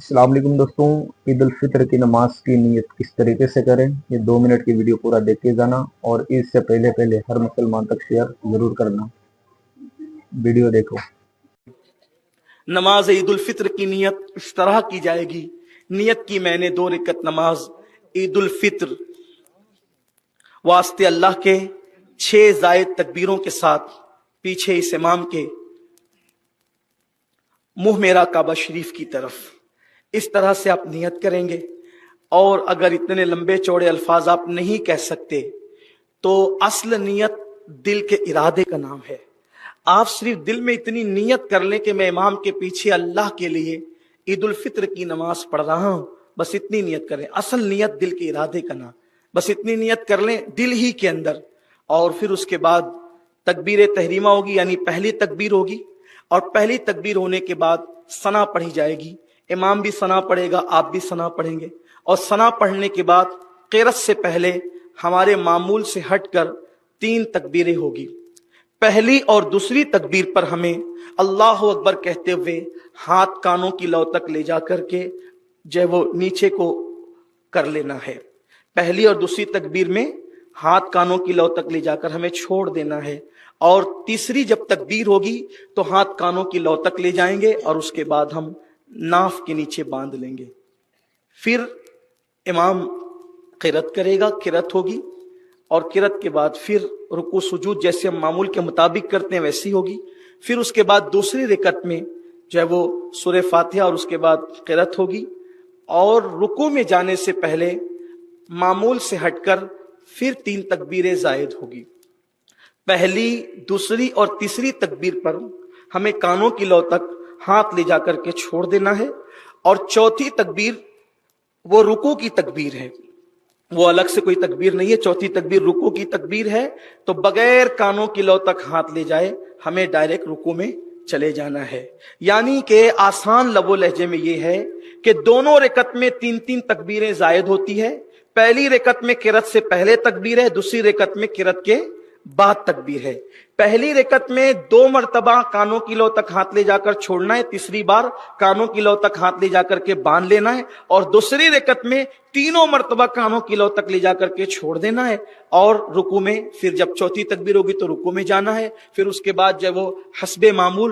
السلام علیکم دوستوں، عید الفطر کی نماز کی نیت کس طریقے سے کریں، یہ 2 منٹ کی ویڈیو پورا دیکھ کے جانا اور عید سے پہلے ہر مسلمان تک شیئر ضرور کرنا۔ ویڈیو دیکھو۔ نماز عید الفطر کی نیت اس طرح کی جائے گی۔ نیت کی میں نے 2 رکعت نماز عید الفطر واسطے اللہ کے 6 زائد تکبیروں کے ساتھ پیچھے اس امام کے منہ میرا کعبہ شریف کی طرف، اس طرح سے آپ نیت کریں گے۔ اور اگر اتنے لمبے چوڑے الفاظ آپ نہیں کہہ سکتے تو اصل نیت دل کے ارادے کا نام ہے۔ آپ صرف دل میں اتنی نیت کر لیں کہ میں امام کے پیچھے اللہ کے لیے عید الفطر کی نماز پڑھ رہا ہوں، بس اتنی نیت کریں۔ اصل نیت دل کے ارادے کا نام، بس اتنی نیت کر لیں دل ہی کے اندر۔ اور پھر اس کے بعد تکبیر تحریمہ ہوگی، یعنی پہلی تکبیر ہوگی، اور پہلی تکبیر ہونے کے بعد ثنا پڑھی جائے گی۔ امام بھی ثنا پڑھے گا، آپ بھی ثنا پڑھیں گے، اور ثنا پڑھنے کے بعد قرأت سے پہلے ہمارے معمول سے ہٹ کر 3 تکبیریں ہوگی۔ پہلی اور دوسری تکبیر پر ہمیں اللہ اکبر کہتے ہوئے ہاتھ کانوں کی لو تک لے جا کر کے وہ نیچے کو کر لینا ہے۔ پہلی اور دوسری تکبیر میں ہاتھ کانوں کی لو تک لے جا کر ہمیں چھوڑ دینا ہے، اور تیسری جب تکبیر ہوگی تو ہاتھ کانوں کی لو تک لے جائیں گے، اور اس کے بعد ہم ناف کے نیچے باندھ لیں گے۔ پھر امام قرأت کرے گا، قرأت ہوگی، اور قرأت کے بعد پھر رکوع سجود جیسے ہم معمول کے مطابق کرتے ہیں ویسی ہوگی۔ پھر اس کے بعد دوسری رکعت میں وہ سورہ فاتحہ اور اس کے بعد قرأت ہوگی، اور رکوع میں جانے سے پہلے معمول سے ہٹ کر پھر 3 تکبیریں زائد ہوگی۔ پہلی، دوسری اور تیسری تکبیر پر ہمیں کانوں کی لو تک ہاتھ لے جا کر کے چھوڑ دینا ہے، اور چوتھی تکبیر وہ رکوع کی تکبیر ہے، وہ الگ سے کوئی تکبیر نہیں ہے۔ چوتھی تکبیر رکوع کی تکبیر ہے، تو بغیر کانوں کی لو تک ہاتھ لے جائے ہمیں ڈائریکٹ رکوع میں چلے جانا ہے۔ یعنی کہ آسان لب و لہجے میں یہ ہے کہ دونوں رکعت میں 3 تکبیریں زائد ہوتی ہے۔ پہلی رکعت میں قرأت سے پہلے تکبیر ہے، دوسری رکعت میں قرأت کے بعد تکبیر ہے۔ پہلی رکعت میں 2 مرتبہ کانوں کی لو تک ہاتھ لے جا کر چھوڑنا ہے، تیسری بار کانوں کی لو تک ہاتھ لے جا کر کے باندھ لینا ہے، اور دوسری رکعت میں 3 مرتبہ کانوں کی لو تک لے جا کر کے چھوڑ دینا ہے، اور رکوع میں پھر جب چوتھی تکبیر ہوگی تو رکوع میں جانا ہے۔ پھر اس کے بعد وہ حسب معمول